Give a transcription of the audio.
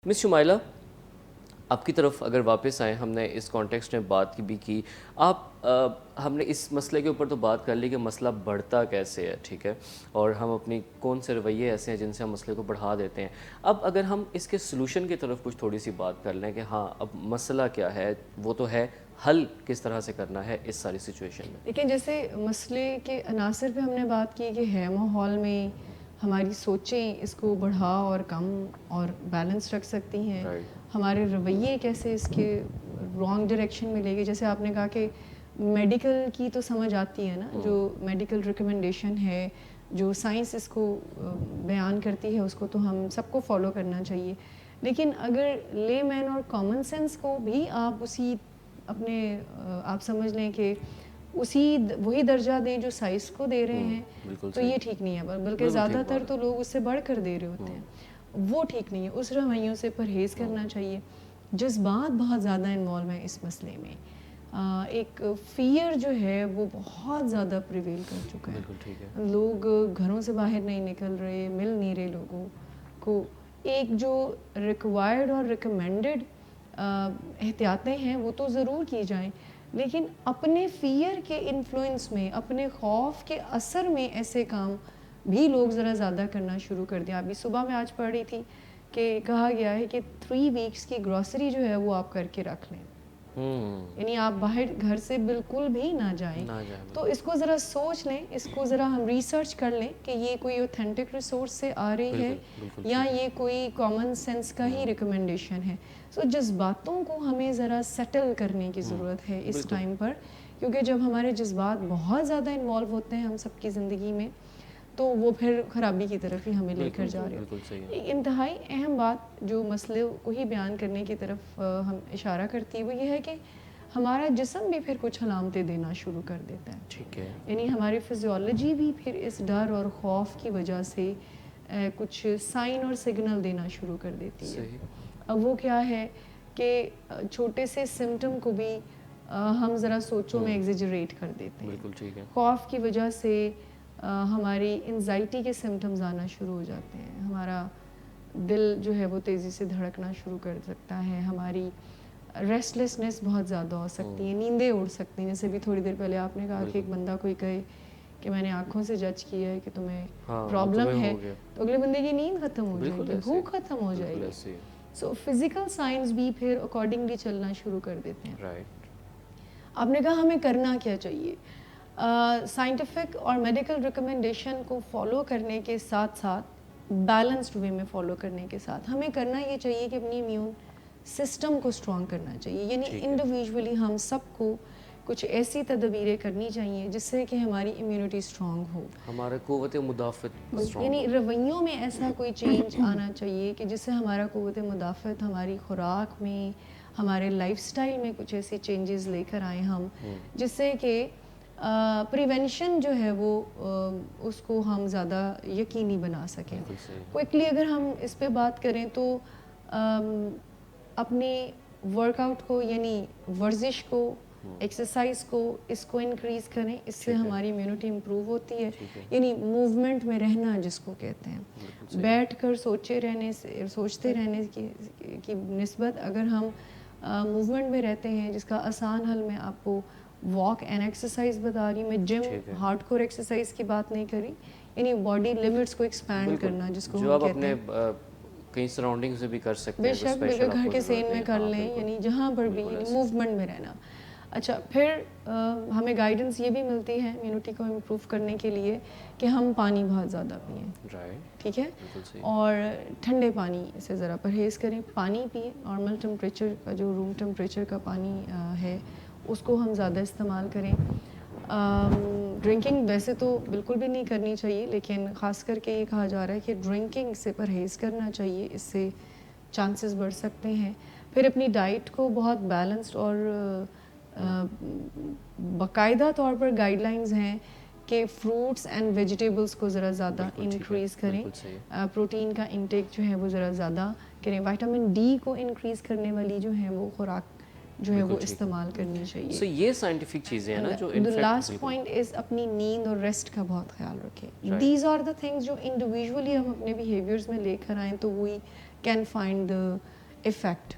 مس شمائلہ آپ کی طرف اگر واپس آئیں، ہم نے اس کانٹیکسٹ میں بات کی بھی کی، ہم نے اس مسئلے کے اوپر تو بات کر لی کہ مسئلہ بڑھتا کیسے ہے، ٹھیک ہے، اور ہم اپنی کون سے رویے ایسے ہیں جن سے ہم مسئلے کو بڑھا دیتے ہیں. اب اگر ہم اس کے سلوشن کی طرف کچھ تھوڑی سی بات کر لیں کہ ہاں اب مسئلہ کیا ہے، وہ تو ہے، حل کس طرح سے کرنا ہے اس ساری سچویشن میں. لیکن جیسے مسئلے کے عناصر پہ ہم نے بات کی کہ ہے ماحول میں ہماری سوچیں اس کو بڑھا اور کم اور بیلنس رکھ سکتی ہیں، ہمارے رویے کیسے اس کے رانگ ڈائریکشن میں لے گئے. جیسے آپ نے کہا کہ میڈیکل کی تو سمجھ آتی ہے نا، جو میڈیکل ریکمنڈیشن ہے، جو سائنس اس کو بیان کرتی ہے، اس کو تو ہم سب کو فالو کرنا چاہیے. لیکن اگر لے مین اور کامن سینس کو بھی آپ اسی اپنے آپ سمجھ لیں کہ وہی درجہ دیں جو سائنس کو دے رہے ہیں، تو یہ ٹھیک نہیں ہے. بلکہ زیادہ تر تو لوگ اس سے بڑھ کر دے رہے ہوتے ہیں، وہ ٹھیک نہیں ہے. اس رویوں سے پرہیز کرنا چاہیے. جذبات بہت زیادہ انوالو ہیں اس مسئلے میں. ایک فیئر جو ہے وہ بہت زیادہ پریویل کر چکا ہے. لوگ گھروں سے باہر نہیں نکل رہے، مل نہیں رہے لوگوں کو. ایک جو ریکوائرڈ اور ریکمینڈڈ احتیاطیں ہیں وہ تو ضرور کی جائیں، لیکن اپنے فیئر کے انفلوئنس میں، اپنے خوف کے اثر میں ایسے کام بھی لوگ ذرا زیادہ کرنا شروع کر دیا. ابھی صبح میں آج پڑھ رہی تھی کہ کہا گیا ہے کہ 3 ویکس کی گروسری جو ہے وہ آپ کر کے رکھ لیں، یعنی آپ باہر گھر سے بالکل بھی نہ جائیں. تو اس کو ذرا سوچ لیں، اس کو ذرا ہم ریسرچ کر لیں کہ یہ کوئی اوتھینٹک ریسورس سے آ رہی ہے یا یہ کوئی کامن سینس کا ہی ریکمنڈیشن ہے. سو جذباتوں کو ہمیں ذرا سیٹل کرنے کی ضرورت ہے اس ٹائم پر، کیونکہ جب ہمارے جذبات بہت زیادہ انوالو ہوتے ہیں ہم سب کی زندگی میں، تو وہ پھر خرابی کی طرف ہی ہمیں لے کر جا رہے ہوتے ہیں. ایک انتہائی اہم بات جو مسئلے کو ہی بیان کرنے کی طرف ہم اشارہ کرتی ہے وہ یہ ہے کہ ہمارا جسم بھی پھر کچھ علامتیں دینا شروع کر دیتا ہے. ٹھیک ہے، یعنی ہماری فزیولوجی بھی پھر اس ڈر اور خوف کی وجہ سے کچھ سائن اور سگنل دینا شروع کر دیتی ہے. اب وہ کیا ہے کہ چھوٹے سے سمٹم کو بھی ہم ذرا سوچوں میں ایگزیجریٹ کر دیتے ہیں. خوف کی وجہ سے ہماری انزائٹی کے سمٹمز آنا شروع ہو جاتے ہیں. ہمارا دل جو ہے وہ تیزی سے دھڑکنا شروع کر سکتا ہے. ہماری ریسٹلیسنس بہت زیادہ ہو سکتی ہے. نیندیں اڑ سکتی ہیں. جیسے بھی تھوڑی دیر پہلے آپ نے کہا کہ ایک بندہ کوئی کہے کہ میں نے آنکھوں سے جج کیا ہے کہ تمہیں پرابلم ہے، تو اگلے بندے کی نیند ختم ہو جائے گی، بھوک ختم ہو جائے گی. سو فزیکل سائنس بھی پھر اکارڈنگلی چلنا شروع کر دیتے ہیں. آپ نے کہا ہمیں کرنا کیا چاہیے. سائنٹیفک اور میڈیکل ریکمنڈیشن کو فالو کرنے کے ساتھ ساتھ، بیلنسڈ وے میں فالو کرنے کے ساتھ، ہمیں کرنا یہ چاہیے کہ اپنی امیون سسٹم کو اسٹرانگ کرنا چاہیے. یعنی انڈیویجولی ہم سب کو کچھ ایسی تدابیریں کرنی چاہیے جس سے کہ ہماری امیونٹی اسٹرانگ ہو، ہمارا قوت مدافعت. یعنی رویوں میں ایسا کوئی چینج آنا چاہیے کہ جس سے ہمارا قوت مدافعت، ہماری خوراک میں، ہمارے لائف سٹائل میں کچھ ایسی چینجز لے کر آئیں ہم، جس سے کہ پریونشن جو ہے وہ اس کو ہم زیادہ یقینی بنا سکیں. کوئکلی اگر ہم اس پہ بات کریں تو اپنے ورک آؤٹ کو، یعنی ورزش کو، ایکسرسائز کو، اس کو انکریز کریں. اس سے ہماری امیونٹی امپروو ہوتی ہے. یعنی موومنٹ میں رہنا جس کو کہتے ہیں. بیٹھ کر سوچتے رہنے کی نسبت اگر ہم موومنٹ میں رہتے ہیں، جس کا آسان حل میں آپ کو واک اینڈ ایکسرسائز بتا رہی ہوں. میں جم ہارڈ کور ایکسرسائز کی بات نہیں کری، یعنی باڈی لیمٹس کو ایکسپینڈ کرنا جس کو ہم کہتے ہیں. کہیں سراؤنڈنگ سے بھی کر سکتے ہیں، بے شک بالکل گھر کے سین میں کر لیں، یعنی جہاں پر بھی موومنٹ میں رہنا. اچھا، پھر ہمیں گائیڈنس یہ بھی ملتی ہے امیونٹی کو امپروو کرنے کے لیے کہ ہم پانی بہت زیادہ پئیں. ٹھیک ہے، اور ٹھنڈے پانی سے ذرا پرہیز کریں. پانی پئیں، نارمل ٹمپریچر کا جو روم ٹمپریچر کا پانی ہے اس کو ہم زیادہ استعمال کریں. ڈرنکنگ ویسے تو بالکل بھی نہیں کرنی چاہیے، لیکن خاص کر کے یہ کہا جا رہا ہے کہ ڈرنکنگ سے پرہیز کرنا چاہیے، اس سے چانسز بڑھ سکتے ہیں. پھر اپنی ڈائٹ کو بہت بیلنسڈ اور باقاعدہ طور پر گائیڈ لائنز ہیں کہ فروٹس اینڈ ویجیٹیبلس کو ذرا زیادہ انکریز کریں. پروٹین کا انٹیک جو ہے وہ ذرا زیادہ کریں. وائٹامن ڈی کو انکریز کرنے والی جو ہے وہ خوراک جو ہے وہ استعمال کرنی چاہیے. یہ سائنٹیفک چیزیں ہیں نا جو لاسٹ پوائنٹ از اپنی نیند اور ریسٹ کا بہت خیال رکھیں. دیز آر دا تھنگز جو انڈیویجولی ہم اپنے بیہیویئرز میں لے کر آئیں تو وہی can find the effect